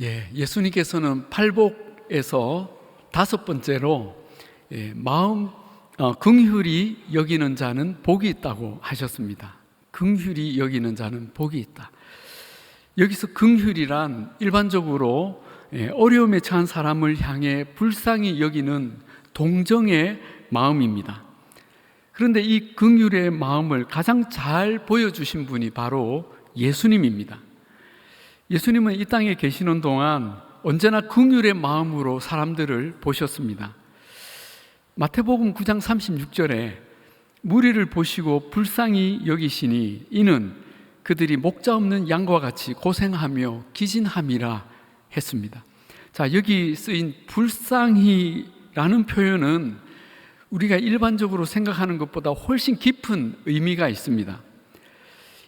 예수님께서는 팔복에서 다섯 번째로 마음 긍휼히 여기는 자는 복이 있다고 하셨습니다. 긍휼히 여기는 자는 복이 있다. 여기서 긍휼이란 일반적으로 어려움에 처한 사람을 향해 불쌍히 여기는 동정의 마음입니다. 그런데 이 긍휼의 마음을 가장 잘 보여주신 분이 바로 예수님입니다. 예수님은 이 땅에 계시는 동안 언제나 긍휼의 마음으로 사람들을 보셨습니다. 마태복음 9장 36절에 무리를 보시고 불쌍히 여기시니 이는 그들이 목자 없는 양과 같이 고생하며 기진함이라 했습니다. 자, 여기 쓰인 불쌍히라는 표현은 우리가 일반적으로 생각하는 것보다 훨씬 깊은 의미가 있습니다.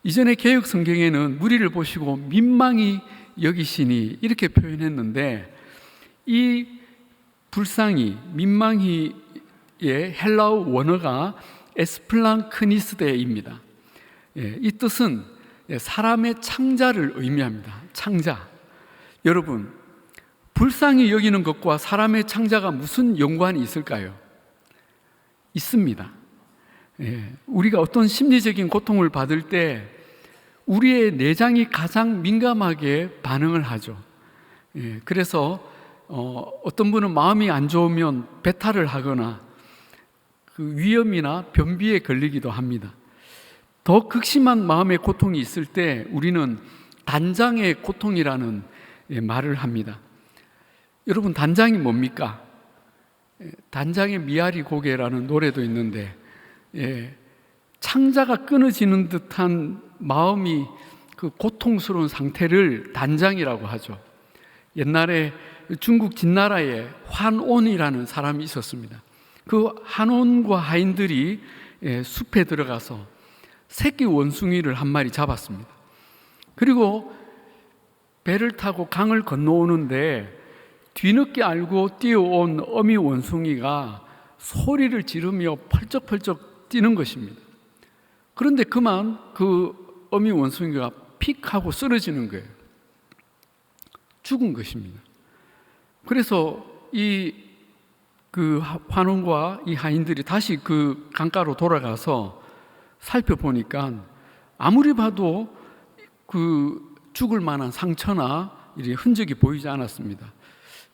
이전에 개역 성경에는 무리를 보시고 민망히 여기시니 이렇게 표현했는데, 이 불쌍히, 민망히의 헬라어 원어가 에스플랑크니스데입니다. 이 뜻은 사람의 창자를 의미합니다. 창자. 여러분, 불쌍히 여기는 것과 사람의 창자가 무슨 연관이 있을까요? 있습니다. 우리가 어떤 심리적인 고통을 받을 때 우리의 내장이 가장 민감하게 반응을 하죠. 그래서 어떤 분은 마음이 안 좋으면 배탈을 하거나 그 위염이나 변비에 걸리기도 합니다. 더 극심한 마음의 고통이 있을 때 우리는 단장의 고통이라는 말을 합니다. 여러분, 단장이 뭡니까? 단장의 미아리 고개라는 노래도 있는데, 창자가 끊어지는 듯한 마음이 그 고통스러운 상태를 단장이라고 하죠. 옛날에 중국 진나라에 환온이라는 사람이 있었습니다. 그 환온과 하인들이 숲에 들어가서 새끼 원숭이를 한 마리 잡았습니다. 그리고 배를 타고 강을 건너오는데 뒤늦게 알고 뛰어온 어미 원숭이가 소리를 지르며 펄쩍펄쩍 뛰는 것입니다. 그런데 그만 그 어미 원숭이가 픽 하고 쓰러지는 거예요. 죽은 것입니다. 그래서 그 환원과 이 하인들이 다시 그 강가로 돌아가서 살펴보니까 아무리 봐도 그 죽을 만한 상처나 이런 흔적이 보이지 않았습니다.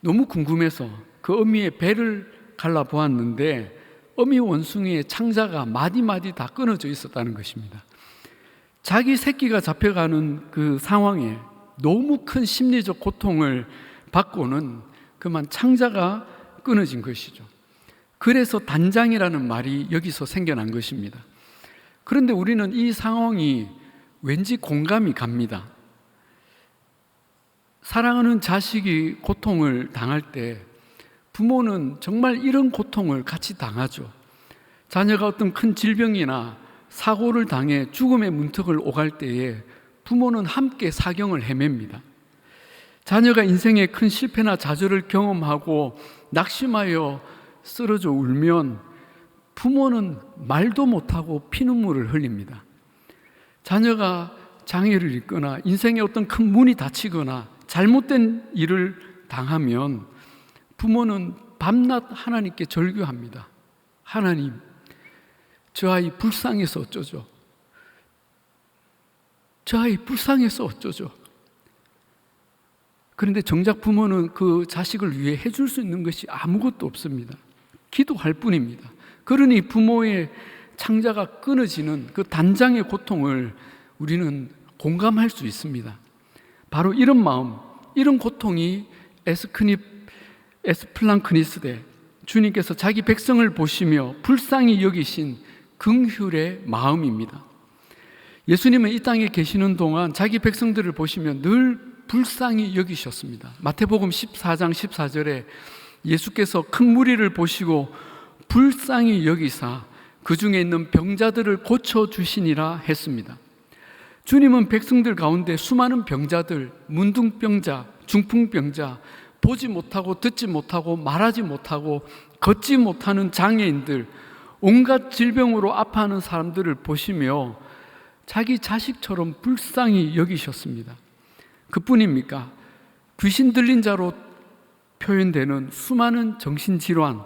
너무 궁금해서 그 어미의 배를 갈라보았는데 어미 원숭이의 창자가 마디마디 다 끊어져 있었다는 것입니다. 자기 새끼가 잡혀가는 그 상황에 너무 큰 심리적 고통을 받고는 그만 창자가 끊어진 것이죠. 그래서 단장이라는 말이 여기서 생겨난 것입니다. 그런데 우리는 이 상황이 왠지 공감이 갑니다. 사랑하는 자식이 고통을 당할 때 부모는 정말 이런 고통을 같이 당하죠. 자녀가 어떤 큰 질병이나 사고를 당해 죽음의 문턱을 오갈 때에 부모는 함께 사경을 헤맵니다. 자녀가 인생의 큰 실패나 좌절을 경험하고 낙심하여 쓰러져 울면 부모는 말도 못하고 피눈물을 흘립니다. 자녀가 장애를 입거나 인생의 어떤 큰 문이 닫히거나 잘못된 일을 당하면 부모는 밤낮 하나님께 절규합니다. 하나님, 저 아이 불쌍해서 어쩌죠? 저 아이 불쌍해서 어쩌죠? 그런데 정작 부모는 그 자식을 위해 해줄 수 있는 것이 아무것도 없습니다. 기도할 뿐입니다. 그러니 부모의 창자가 끊어지는 그 단장의 고통을 우리는 공감할 수 있습니다. 바로 이런 마음, 이런 고통이 에스플랑크니스데, 주님께서 자기 백성을 보시며 불쌍히 여기신 긍휼의 마음입니다. 예수님은 이 땅에 계시는 동안 자기 백성들을 보시며 늘 불쌍히 여기셨습니다. 마태복음 14장 14절에 예수께서 큰 무리를 보시고 불쌍히 여기사 그 중에 있는 병자들을 고쳐주시니라 했습니다. 주님은 백성들 가운데 수많은 병자들, 문둥병자, 중풍병자, 보지 못하고 듣지 못하고 말하지 못하고 걷지 못하는 장애인들, 온갖 질병으로 아파하는 사람들을 보시며 자기 자식처럼 불쌍히 여기셨습니다. 그뿐입니까? 귀신 들린 자로 표현되는 수많은 정신질환,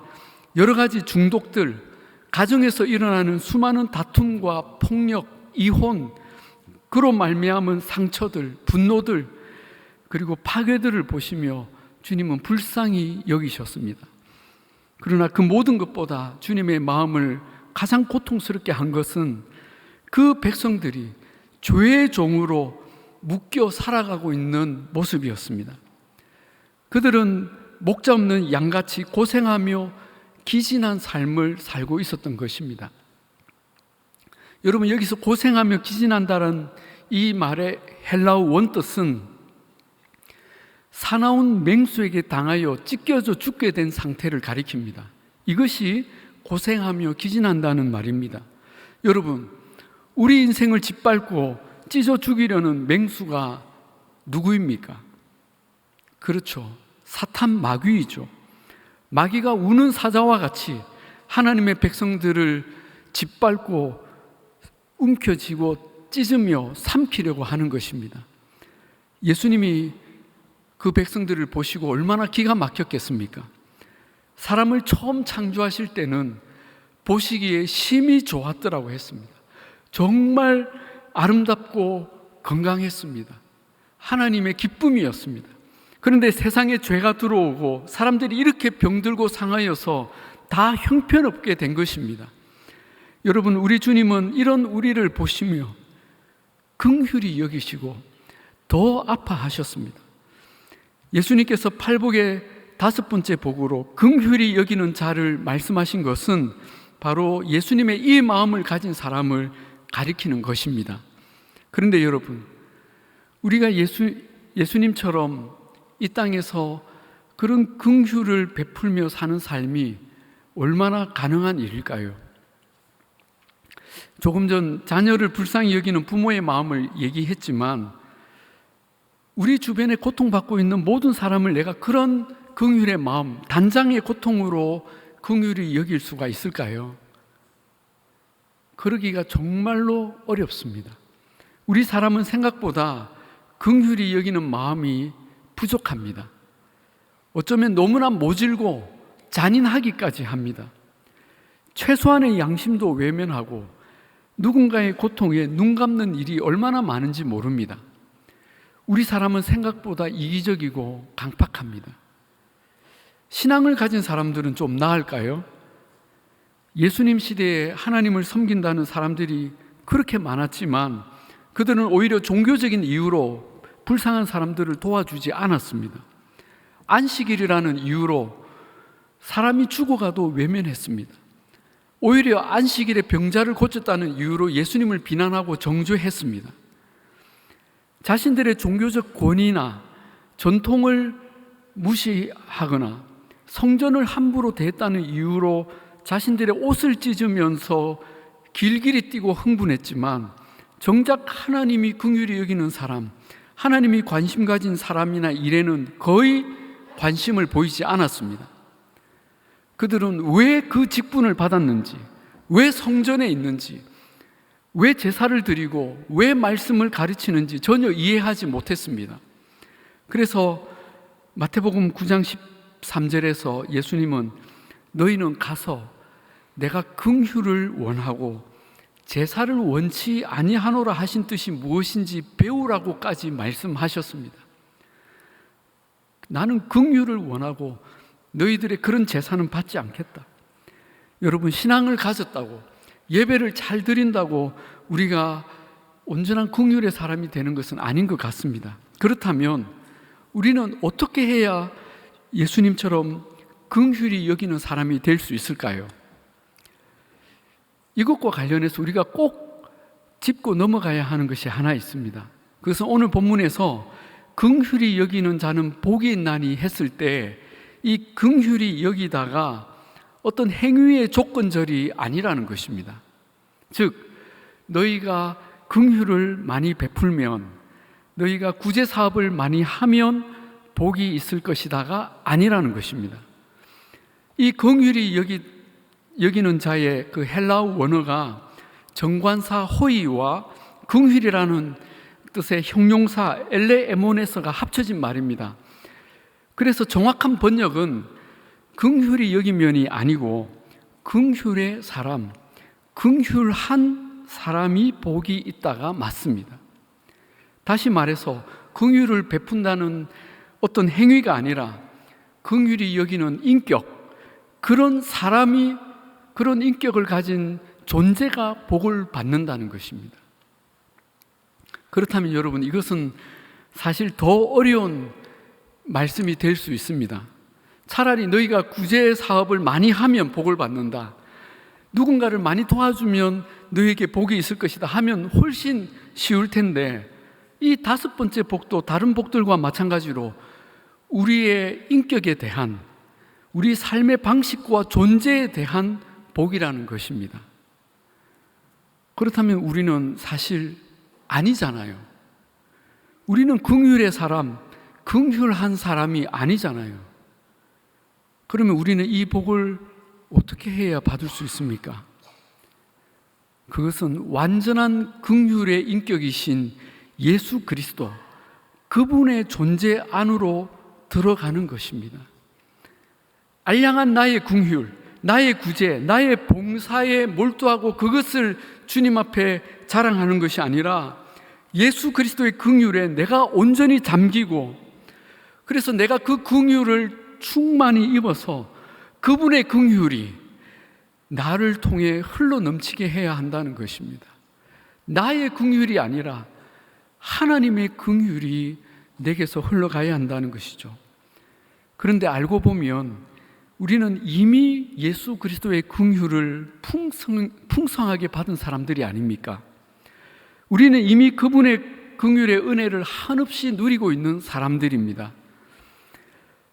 여러 가지 중독들, 가정에서 일어나는 수많은 다툼과 폭력, 이혼, 그로 말미암은 상처들, 분노들, 그리고 파괴들을 보시며 주님은 불쌍히 여기셨습니다. 그러나 그 모든 것보다 주님의 마음을 가장 고통스럽게 한 것은 그 백성들이 죄의 종으로 묶여 살아가고 있는 모습이었습니다. 그들은 목자 없는 양같이 고생하며 기진한 삶을 살고 있었던 것입니다. 여러분, 여기서 고생하며 기진한다는 이 말의 헬라어 원뜻은 사나운 맹수에게 당하여 찢겨져 죽게 된 상태를 가리킵니다. 이것이 고생하며 기진한다는 말입니다. 여러분, 우리 인생을 짓밟고 찢어 죽이려는 맹수가 누구입니까? 그렇죠. 사탄 마귀이죠. 마귀가 우는 사자와 같이 하나님의 백성들을 짓밟고 움켜쥐고 찢으며 삼키려고 하는 것입니다. 예수님이 그 백성들을 보시고 얼마나 기가 막혔겠습니까? 사람을 처음 창조하실 때는 보시기에 심히 좋았더라고 했습니다. 정말 아름답고 건강했습니다. 하나님의 기쁨이었습니다. 그런데 세상에 죄가 들어오고 사람들이 이렇게 병들고 상하여서 다 형편없게 된 것입니다. 여러분, 우리 주님은 이런 우리를 보시며 긍휼히 여기시고 더 아파하셨습니다. 예수님께서 팔복의 5번째 복으로 긍휼히 여기는 자를 말씀하신 것은 바로 예수님의 이 마음을 가진 사람을 가리키는 것입니다. 그런데 여러분, 우리가 예수님처럼 이 땅에서 그런 긍휼을 베풀며 사는 삶이 얼마나 가능한 일일까요? 조금 전 자녀를 불쌍히 여기는 부모의 마음을 얘기했지만 우리 주변에 고통받고 있는 모든 사람을 내가 그런 긍휼의 마음, 단장의 고통으로 긍휼히 여길 수가 있을까요? 그러기가 정말로 어렵습니다. 우리 사람은 생각보다 긍휼히 여기는 마음이 부족합니다. 어쩌면 너무나 모질고 잔인하기까지 합니다. 최소한의 양심도 외면하고 누군가의 고통에 눈 감는 일이 얼마나 많은지 모릅니다. 우리 사람은 생각보다 이기적이고 강팍합니다. 신앙을 가진 사람들은 좀 나을까요? 예수님 시대에 하나님을 섬긴다는 사람들이 그렇게 많았지만 그들은 오히려 종교적인 이유로 불쌍한 사람들을 도와주지 않았습니다. 안식일이라는 이유로 사람이 죽어가도 외면했습니다. 오히려 안식일에 병자를 고쳤다는 이유로 예수님을 비난하고 정죄했습니다. 자신들의 종교적 권위나 전통을 무시하거나 성전을 함부로 대했다는 이유로 자신들의 옷을 찢으면서 길길이 뛰고 흥분했지만 정작 하나님이 긍휼히 여기는 사람, 하나님이 관심 가진 사람이나 일에는 거의 관심을 보이지 않았습니다. 그들은 왜 그 직분을 받았는지, 왜 성전에 있는지, 왜 제사를 드리고 왜 말씀을 가르치는지 전혀 이해하지 못했습니다. 그래서 마태복음 9장 13절에서 예수님은 너희는 가서 내가 긍휼을 원하고 제사를 원치 아니하노라 하신 뜻이 무엇인지 배우라고까지 말씀하셨습니다. 나는 긍휼을 원하고 너희들의 그런 제사는 받지 않겠다. 여러분, 신앙을 가졌다고 예배를 잘 드린다고 우리가 온전한 긍휼의 사람이 되는 것은 아닌 것 같습니다. 그렇다면 우리는 어떻게 해야 예수님처럼 긍휼히 여기는 사람이 될 수 있을까요? 이것과 관련해서 우리가 꼭 짚고 넘어가야 하는 것이 하나 있습니다. 그래서 오늘 본문에서 긍휼히 여기는 자는 복이 있나니 했을 때 이 긍휼히 여기다가 어떤 행위의 조건절이 아니라는 것입니다. 즉, 너희가 긍휼을 많이 베풀면, 너희가 구제사업을 많이 하면 복이 있을 것이다가 아니라는 것입니다. 이 긍휼히 여기는 자의 그 헬라어 원어가 정관사 호이와 긍휼이라는 뜻의 형용사 엘레에모네서가 합쳐진 말입니다. 그래서 정확한 번역은 긍휼히 여기면이 아니고 긍휼의 사람, 긍휼한 사람이 복이 있다가 맞습니다. 다시 말해서 긍휼을 베푼다는 어떤 행위가 아니라 긍휼히 여기는 인격, 그런 사람이, 그런 인격을 가진 존재가 복을 받는다는 것입니다. 그렇다면 여러분, 이것은 사실 더 어려운 말씀이 될 수 있습니다. 차라리 너희가 구제 사업을 많이 하면 복을 받는다, 누군가를 많이 도와주면 너희에게 복이 있을 것이다 하면 훨씬 쉬울 텐데, 이 다섯 번째 복도 다른 복들과 마찬가지로 우리의 인격에 대한, 우리 삶의 방식과 존재에 대한 복이라는 것입니다. 그렇다면 우리는 사실 아니잖아요. 우리는 긍휼의 사람, 긍휼한 사람이 아니잖아요. 그러면 우리는 이 복을 어떻게 해야 받을 수 있습니까? 그것은 완전한 긍휼의 인격이신 예수 그리스도, 그분의 존재 안으로 들어가는 것입니다. 알량한 나의 긍휼, 나의 구제, 나의 봉사에 몰두하고 그것을 주님 앞에 자랑하는 것이 아니라 예수 그리스도의 긍휼에 내가 온전히 잠기고, 그래서 내가 그 긍휼을 충만히 입어서 그분의 긍휼이 나를 통해 흘러 넘치게 해야 한다는 것입니다. 나의 긍휼이 아니라 하나님의 긍휼이 내게서 흘러가야 한다는 것이죠. 그런데 알고 보면 우리는 이미 예수 그리스도의 긍휼을 풍성하게 받은 사람들이 아닙니까? 우리는 이미 그분의 긍휼의 은혜를 한없이 누리고 있는 사람들입니다.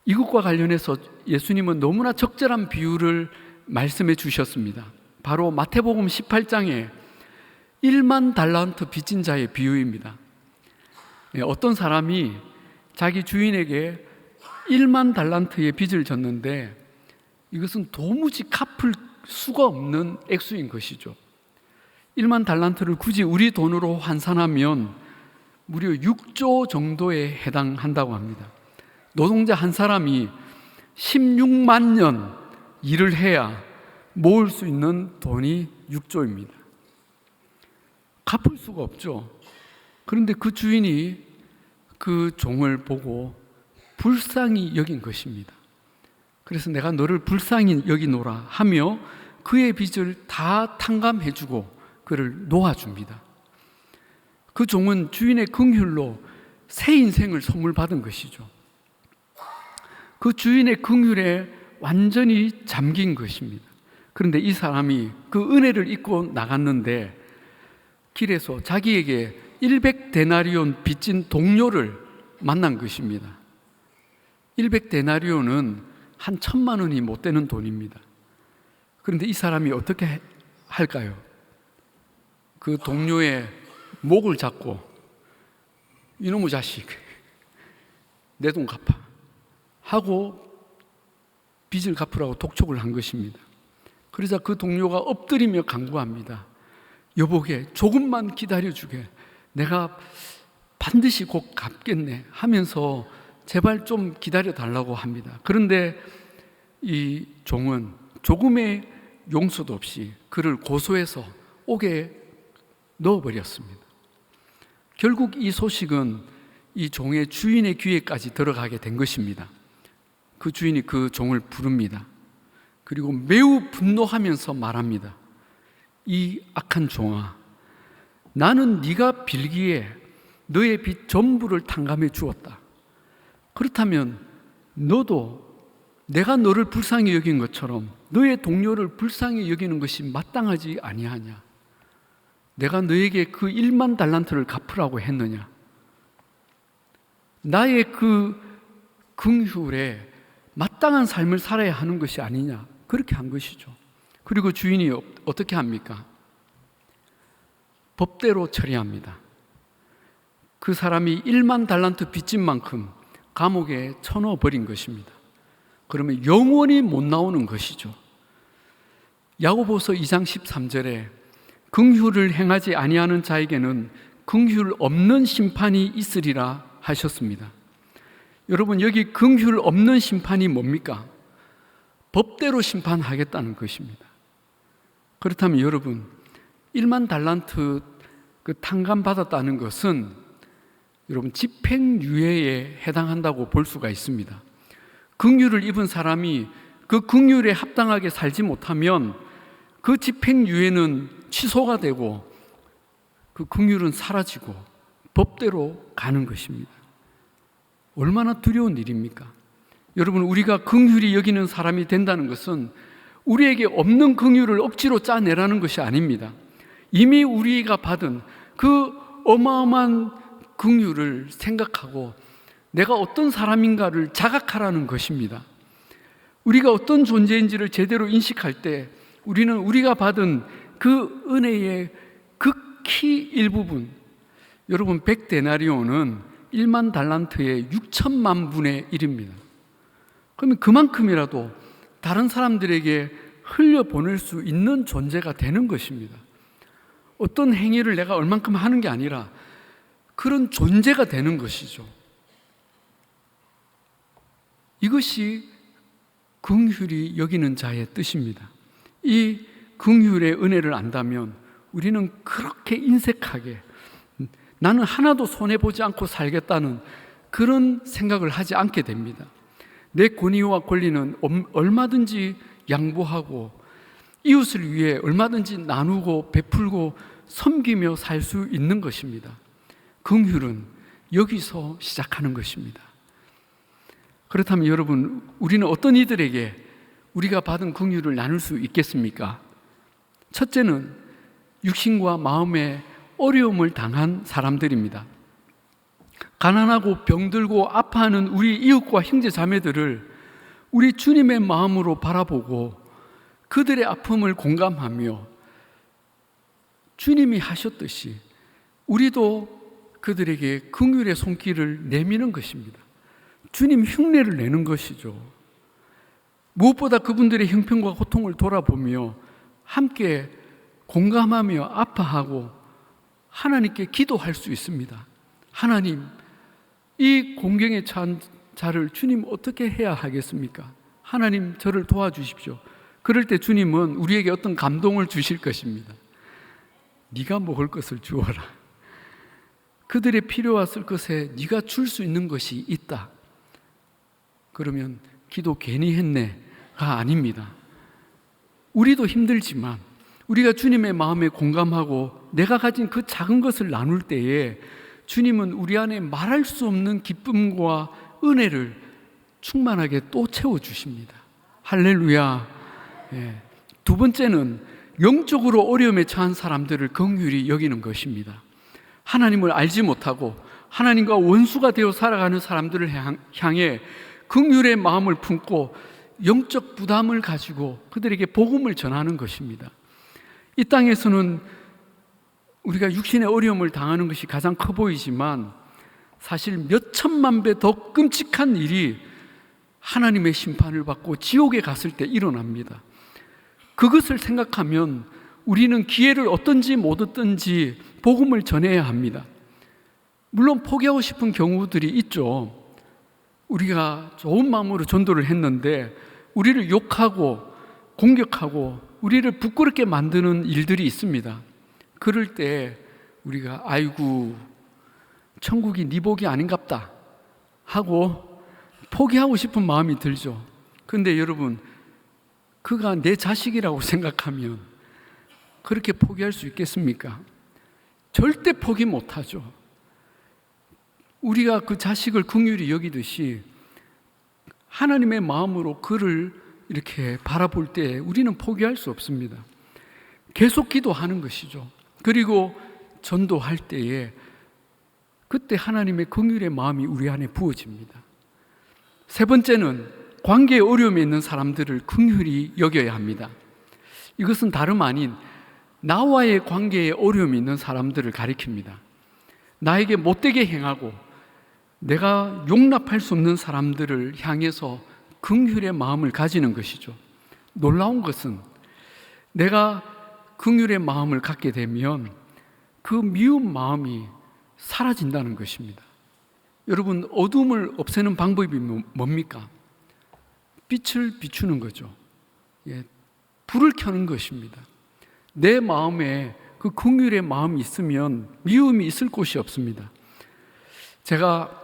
이것과 관련해서 예수님은 너무나 적절한 비유를 말씀해 주셨습니다. 바로 마태복음 18장에 1만 달란트 빚진 자의 비유입니다. 어떤 사람이 자기 주인에게 1만 달란트의 빚을 졌는데 이것은 도무지 갚을 수가 없는 액수인 것이죠. 1만 달란트를 굳이 우리 돈으로 환산하면 무려 6조 정도에 해당한다고 합니다. 노동자 한 사람이 16만 년 일을 해야 모을 수 있는 돈이 6조입니다. 갚을 수가 없죠. 그런데 그 주인이 그 종을 보고 불쌍히 여긴 것입니다. 그래서 내가 너를 불쌍히 여기노라 하며 그의 빚을 다 탕감해주고 그를 놓아줍니다. 그 종은 주인의 긍휼로 새 인생을 선물 받은 것이죠. 그 주인의 긍휼에 완전히 잠긴 것입니다. 그런데 이 사람이 그 은혜를 잊고 나갔는데 길에서 자기에게 100데나리온 빚진 동료를 만난 것입니다. 100데나리온은 한 1,000만 원이 못 되는 돈입니다. 그런데 이 사람이 어떻게 할까요? 그 동료의 목을 잡고 이놈의 자식, 내 돈 갚아 하고 빚을 갚으라고 독촉을 한 것입니다. 그러자 그 동료가 엎드리며 간구합니다. 여보게, 조금만 기다려주게, 내가 반드시 곧 갚겠네 하면서 제발 좀 기다려달라고 합니다. 그런데 이 종은 조금의 용서도 없이 그를 고소해서 옥에 넣어버렸습니다. 결국 이 소식은 이 종의 주인의 귀에까지 들어가게 된 것입니다. 그 주인이 그 종을 부릅니다. 그리고 매우 분노하면서 말합니다. 이 악한 종아, 나는 네가 빌기에 너의 빚 전부를 탕감해 주었다. 그렇다면 너도 내가 너를 불쌍히 여긴 것처럼 너의 동료를 불쌍히 여기는 것이 마땅하지 아니하냐? 내가 너에게 그 1만 달란트를 갚으라고 했느냐? 나의 그 긍휼에 마땅한 삶을 살아야 하는 것이 아니냐? 그렇게 한 것이죠. 그리고 주인이 어떻게 합니까? 법대로 처리합니다. 그 사람이 1만 달란트 빚진 만큼 감옥에 쳐넣어 버린 것입니다. 그러면 영원히 못 나오는 것이죠. 야고보서 2장 13절에 긍휼을 행하지 아니하는 자에게는 긍휼 없는 심판이 있으리라 하셨습니다. 여러분, 여기 긍휼 없는 심판이 뭡니까? 법대로 심판하겠다는 것입니다. 그렇다면 여러분, 1만 달란트 그 탕감 받았다는 것은 여러분 집행유예에 해당한다고 볼 수가 있습니다. 긍휼을 입은 사람이 그 긍휼에 합당하게 살지 못하면 그 집행유예는 취소가 되고 그 긍휼은 사라지고 법대로 가는 것입니다. 얼마나 두려운 일입니까? 여러분, 우리가 긍휼히 여기는 사람이 된다는 것은 우리에게 없는 긍휼을 억지로 짜내라는 것이 아닙니다. 이미 우리가 받은 그 어마어마한 긍휼을 생각하고 내가 어떤 사람인가를 자각하라는 것입니다. 우리가 어떤 존재인지를 제대로 인식할 때 우리는 우리가 받은 그 은혜의 극히 일부분, 여러분 100데나리온은 1만 달란트의 6천만 분의 1입니다. 그러면 그만큼이라도 다른 사람들에게 흘려보낼 수 있는 존재가 되는 것입니다. 어떤 행위를 내가 얼만큼 하는 게 아니라 그런 존재가 되는 것이죠. 이것이 긍휼히 여기는 자의 뜻입니다. 이 긍휼의 은혜를 안다면 우리는 그렇게 인색하게 나는 하나도 손해보지 않고 살겠다는 그런 생각을 하지 않게 됩니다. 내 권위와 권리는 얼마든지 양보하고 이웃을 위해 얼마든지 나누고 베풀고 섬기며 살 수 있는 것입니다. 긍휼은 여기서 시작하는 것입니다. 그렇다면 여러분, 우리는 어떤 이들에게 우리가 받은 긍휼을 나눌 수 있겠습니까? 첫째는 육신과 마음의 어려움을 당한 사람들입니다. 가난하고 병들고 아파하는 우리 이웃과 형제 자매들을 우리 주님의 마음으로 바라보고 그들의 아픔을 공감하며 주님이 하셨듯이 우리도 그들에게 긍휼의 손길을 내미는 것입니다. 주님 흉내를 내는 것이죠. 무엇보다 그분들의 형편과 고통을 돌아보며 함께 공감하며 아파하고 하나님께 기도할 수 있습니다. 하나님, 이 공경에 처한 자를 주님 어떻게 해야 하겠습니까? 하나님, 저를 도와주십시오. 그럴 때 주님은 우리에게 어떤 감동을 주실 것입니다. 네가 먹을 것을 주어라. 그들의 필요와 쓸 것에 네가 줄 수 있는 것이 있다. 그러면 기도 괜히 했네가 아닙니다. 우리도 힘들지만 우리가 주님의 마음에 공감하고 내가 가진 그 작은 것을 나눌 때에 주님은 우리 안에 말할 수 없는 기쁨과 은혜를 충만하게 또 채워주십니다. 할렐루야. 두 번째는 영적으로 어려움에 처한 사람들을 긍휼히 여기는 것입니다. 하나님을 알지 못하고 하나님과 원수가 되어 살아가는 사람들을 향해 긍휼의 마음을 품고 영적 부담을 가지고 그들에게 복음을 전하는 것입니다. 이 땅에서는 우리가 육신의 어려움을 당하는 것이 가장 커 보이지만 사실 몇 천만 배 더 끔찍한 일이 하나님의 심판을 받고 지옥에 갔을 때 일어납니다. 그것을 생각하면 우리는 기회를 얻든지 못 얻든지 복음을 전해야 합니다. 물론 포기하고 싶은 경우들이 있죠. 우리가 좋은 마음으로 전도를 했는데 우리를 욕하고 공격하고 우리를 부끄럽게 만드는 일들이 있습니다. 그럴 때 우리가 아이고 천국이 네 복이 아닌갑다 하고 포기하고 싶은 마음이 들죠. 그런데 여러분, 그가 내 자식이라고 생각하면 그렇게 포기할 수 있겠습니까? 절대 포기 못하죠. 우리가 그 자식을 긍휼히 여기듯이 하나님의 마음으로 그를 이렇게 바라볼 때 우리는 포기할 수 없습니다. 계속 기도하는 것이죠. 그리고 전도할 때에 그때 하나님의 긍휼의 마음이 우리 안에 부어집니다. 세 번째는 관계의 어려움에 있는 사람들을 긍휼히 여겨야 합니다. 이것은 다름 아닌 나와의 관계에 어려움이 있는 사람들을 가리킵니다. 나에게 못되게 행하고 내가 용납할 수 없는 사람들을 향해서 긍휼의 마음을 가지는 것이죠. 놀라운 것은 내가 긍휼의 마음을 갖게 되면 그 미운 마음이 사라진다는 것입니다. 여러분, 어둠을 없애는 방법이 뭡니까? 빛을 비추는 거죠. 예, 불을 켜는 것입니다. 내 마음에 그 긍휼의 마음이 있으면 미움이 있을 곳이 없습니다. 제가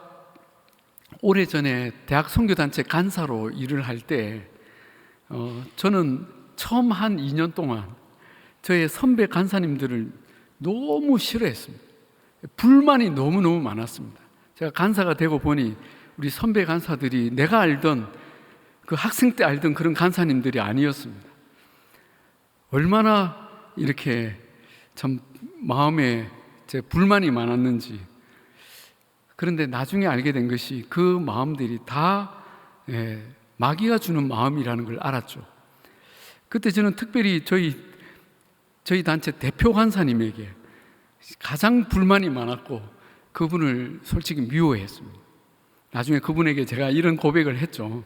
오래전에 대학 선교단체 간사로 일을 할 때 저는 처음 한 2년 동안 저의 선배 간사님들을 너무 싫어했습니다. 불만이 너무너무 많았습니다. 제가 간사가 되고 보니 우리 선배 간사들이 내가 알던 그 학생 때 알던 그런 간사님들이 아니었습니다. 얼마나 이렇게 참 마음에 제 불만이 많았는지. 그런데 나중에 알게 된 것이 그 마음들이 다 마귀가 주는 마음이라는 걸 알았죠. 그때 저는 특별히 저희 단체 대표 간사님에게 가장 불만이 많았고 그분을 솔직히 미워했습니다. 나중에 그분에게 제가 이런 고백을 했죠.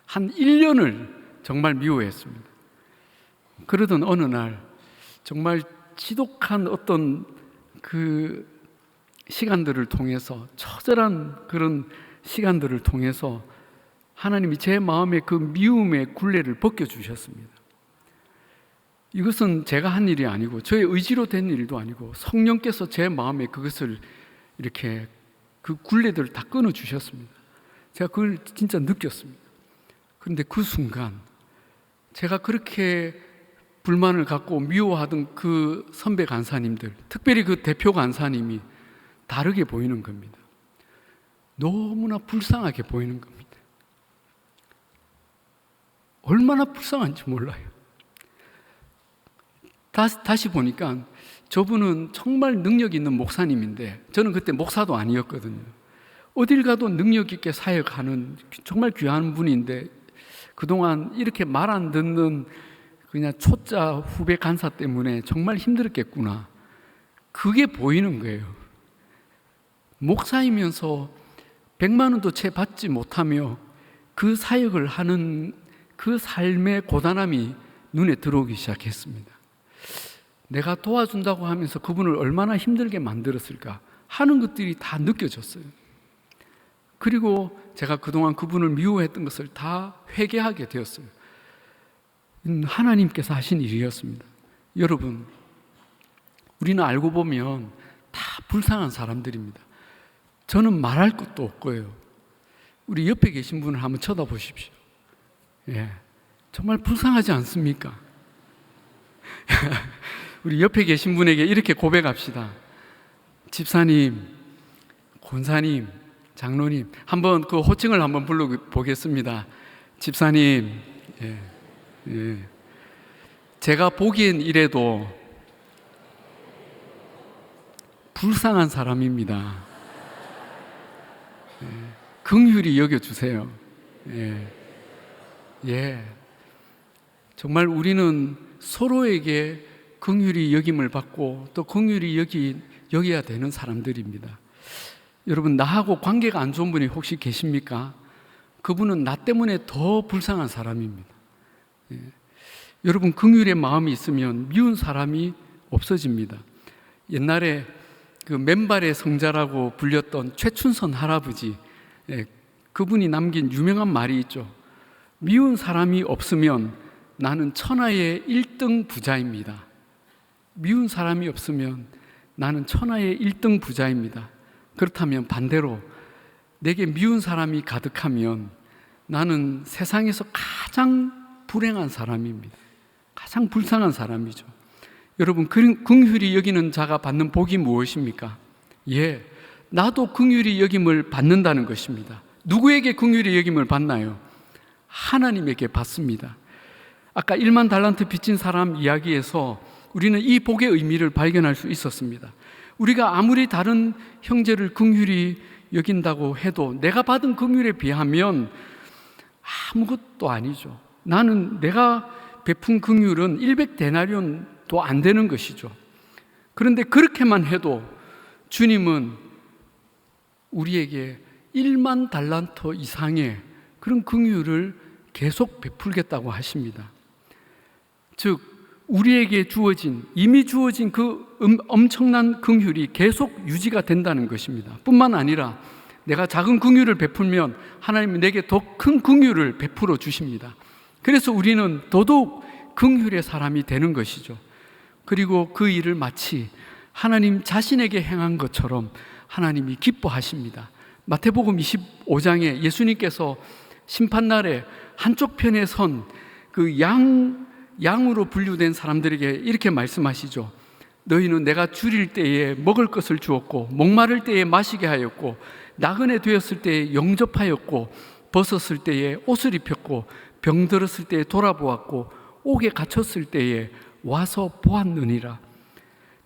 한 1년을 정말 미워했습니다. 그러던 어느 날 정말 지독한 어떤 그 시간들을 통해서, 처절한 그런 시간들을 통해서 하나님이 제 마음에 그 미움의 굴레를 벗겨주셨습니다. 이것은 제가 한 일이 아니고 저의 의지로 된 일도 아니고 성령께서 제 마음에 그것을 이렇게 그 굴레들을 다 끊어주셨습니다. 제가 그걸 진짜 느꼈습니다. 그런데 그 순간 제가 그렇게 불만을 갖고 미워하던 그 선배 간사님들, 특별히 그 대표 간사님이 다르게 보이는 겁니다. 너무나 불쌍하게 보이는 겁니다. 얼마나 불쌍한지 몰라요. 다시 보니까 저분은 정말 능력 있는 목사님인데 저는 그때 목사도 아니었거든요. 어딜 가도 능력 있게 사역하는 정말 귀한 분인데 그동안 이렇게 말 안 듣는 그냥 초짜 후배 간사 때문에 정말 힘들었겠구나. 그게 보이는 거예요. 목사이면서 100만 원도 채 받지 못하며 그 사역을 하는 그 삶의 고단함이 눈에 들어오기 시작했습니다. 내가 도와준다고 하면서 그분을 얼마나 힘들게 만들었을까 하는 것들이 다 느껴졌어요. 그리고 제가 그동안 그분을 미워했던 것을 다 회개하게 되었어요. 하나님께서 하신 일이었습니다. 여러분, 우리는 알고 보면 다 불쌍한 사람들입니다. 저는 말할 것도 없고요. 우리 옆에 계신 분을 한번 쳐다보십시오. 정말 불쌍하지 않습니까? 우리 옆에 계신 분에게 이렇게 고백합시다. 집사님, 권사님, 장로님, 한번 그 호칭을 한번 불러보겠습니다. 집사님, 제가 보기엔 이래도 불쌍한 사람입니다. 긍휼히 여겨주세요. 정말 우리는 서로에게 긍휼히 여김을 받고 또 긍휼히 여겨야 되는 사람들입니다. 여러분, 나하고 관계가 안 좋은 분이 혹시 계십니까? 그분은 나 때문에 더 불쌍한 사람입니다. 여러분, 긍휼의 마음이 있으면 미운 사람이 없어집니다. 옛날에 그 맨발의 성자라고 불렸던 최춘선 할아버지, 그분이 남긴 유명한 말이 있죠. 미운 사람이 없으면 나는 천하의 1등 부자입니다. 미운 사람이 없으면 나는 천하의 1등 부자입니다. 그렇다면 반대로 내게 미운 사람이 가득하면 나는 세상에서 가장 불행한 사람입니다. 가장 불쌍한 사람이죠. 여러분, 긍휼히 여기는 자가 받는 복이 무엇입니까? 나도 긍휼히 여김을 받는다는 것입니다. 누구에게 긍휼히 여김을 받나요? 하나님에게 받습니다. 아까 1만 달란트 빚진 사람 이야기에서 우리는 이 복의 의미를 발견할 수 있었습니다. 우리가 아무리 다른 형제를 긍휼히 여긴다고 해도 내가 받은 긍휼에 비하면 아무것도 아니죠. 나는 내가 베푼 긍휼은 100데나리온도 안 되는 것이죠. 그런데 그렇게만 해도 주님은 우리에게 1만 달란트 이상의 그런 긍휼을 계속 베풀겠다고 하십니다. 즉 우리에게 이미 주어진 그 엄청난 긍휼이 계속 유지가 된다는 것입니다. 뿐만 아니라 내가 작은 긍휼을 베풀면 하나님은 내게 더 큰 긍휼을 베풀어 주십니다. 그래서 우리는 더더욱 긍휼의 사람이 되는 것이죠. 그리고 그 일을 마치 하나님 자신에게 행한 것처럼 하나님이 기뻐하십니다. 마태복음 25장에 예수님께서 심판날에 한쪽 편에 선 그 양으로 분류된 사람들에게 이렇게 말씀하시죠. 너희는 내가 줄일 때에 먹을 것을 주었고, 목마를 때에 마시게 하였고, 나그네 되었을 때에 영접하였고, 벗었을 때에 옷을 입혔고, 병들었을 때에 돌아보았고, 옥에 갇혔을 때에 와서 보았느니라.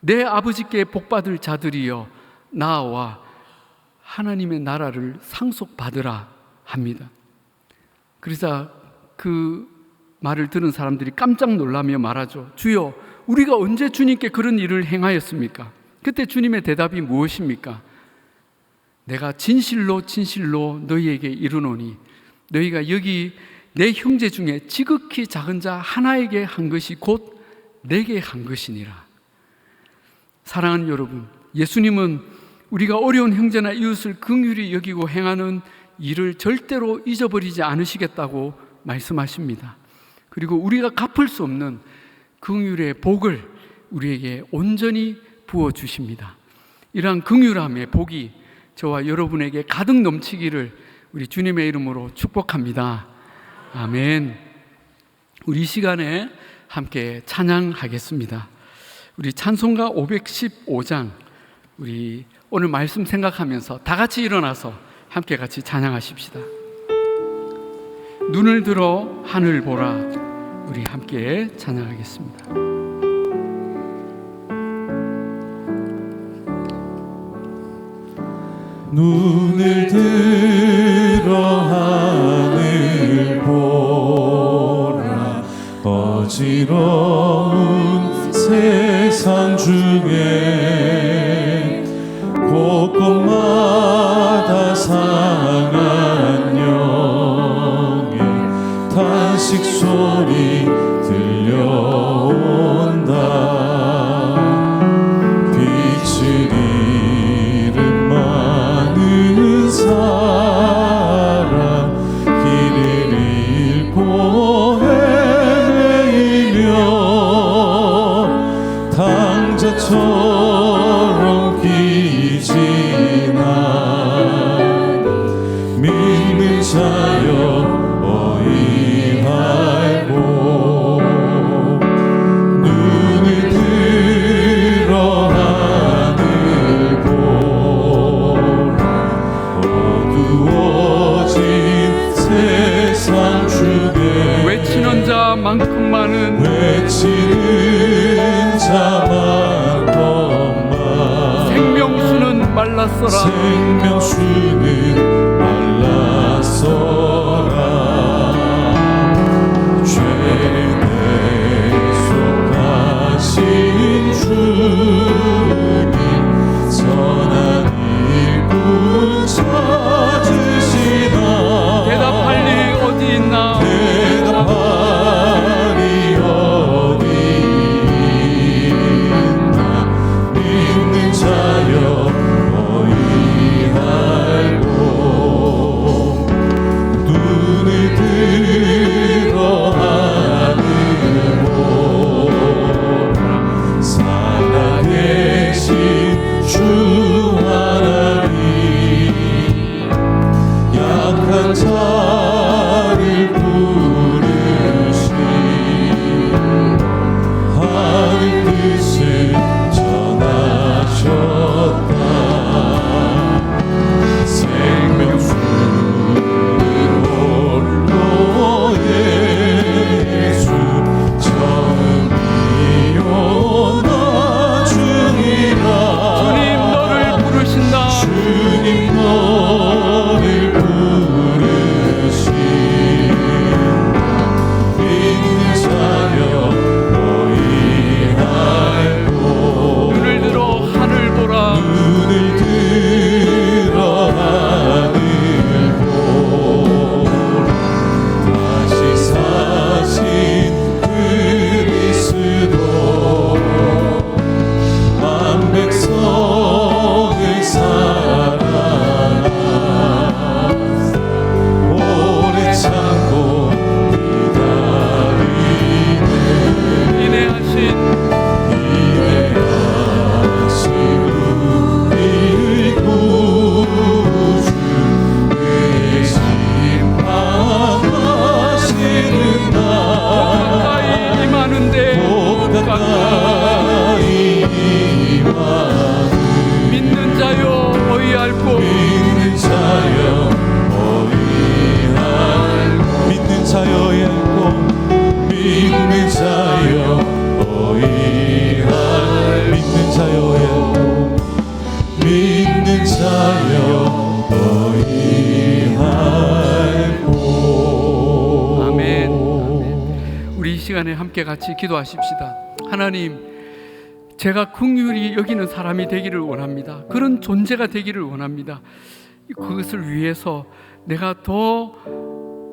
내 아버지께 복받을 자들이여 나와 하나님의 나라를 상속받으라 합니다. 그래서 그 말을 들은 사람들이 깜짝 놀라며 말하죠. 주여, 우리가 언제 주님께 그런 일을 행하였습니까? 그때 주님의 대답이 무엇입니까? 내가 진실로 진실로 너희에게 이르노니 너희가 여기 내 형제 중에 지극히 작은 자 하나에게 한 것이 곧 내게 한 것이니라. 사랑하는 여러분, 예수님은 우리가 어려운 형제나 이웃을 긍휼히 여기고 행하는 일을 절대로 잊어버리지 않으시겠다고 말씀하십니다. 그리고 우리가 갚을 수 없는 긍휼의 복을 우리에게 온전히 부어주십니다. 이러한 긍휼함의 복이 저와 여러분에게 가득 넘치기를 우리 주님의 이름으로 축복합니다. 아멘. 우리 이 시간에 함께 찬양하겠습니다. 우리 찬송가 515장, 우리 오늘 말씀 생각하면서 다 같이 일어나서 함께 같이 찬양하십시다. 눈을 들어 하늘 보라. 우리 함께 찬양하겠습니다. 눈을 들어 하늘 보라. 어지러운 세상 중에 곳곳마다 상한 영의 탄식 소리 들려온다. 빛을 잃은 많은 사람, 길을 잃고 헤매이며 당자처럼 기진하니 믿는 자여 어이 말고 눈을 들어 하늘 보라. 어두워진 세상 중에 외치는 자만큼 많은 외치는 자만큼 많은 생명수는 말랐어라. 생명수는 말랐어라. 죄내 속하신 주님 선한 일꾼 찾으시나. 대답할 리 어디 있나. 대답할 리 어디 있나. 믿는 자여 어이할 시간에 함께 같이 기도하십시다. 하나님, 제가 긍휼히 여기는 사람이 되기를 원합니다. 그런 존재가 되기를 원합니다. 그것을 위해서 내가 더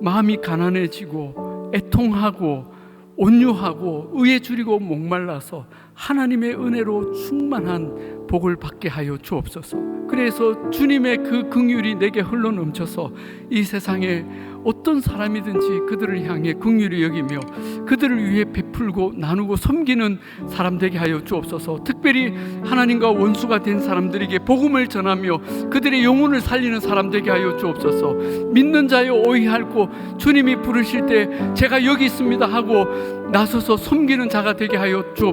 마음이 가난해지고 애통하고 온유하고 의에 줄이고 목말라서 하나님의 은혜로 충만한 복을 받게 하여 주옵소서. 그래서 주님의 그 긍휼이 내게 흘러넘쳐서 이 세상에 어떤 사람이든지 그들을 향해 긍휼히 여기며 그들을 위해 베풀고 나누고 섬기는 사람 되게 하여 주옵소서. 특별히 하나님과 원수가 된 사람들에게 복음을 전하며 그들의 영혼을 살리는 사람 되게 하여 주옵소서. 믿는 자여 오히할고 주님이 부르실 때 제가 여기 있습니다 하고 나서서 섬기는 자가 되게 하여 주옵소서.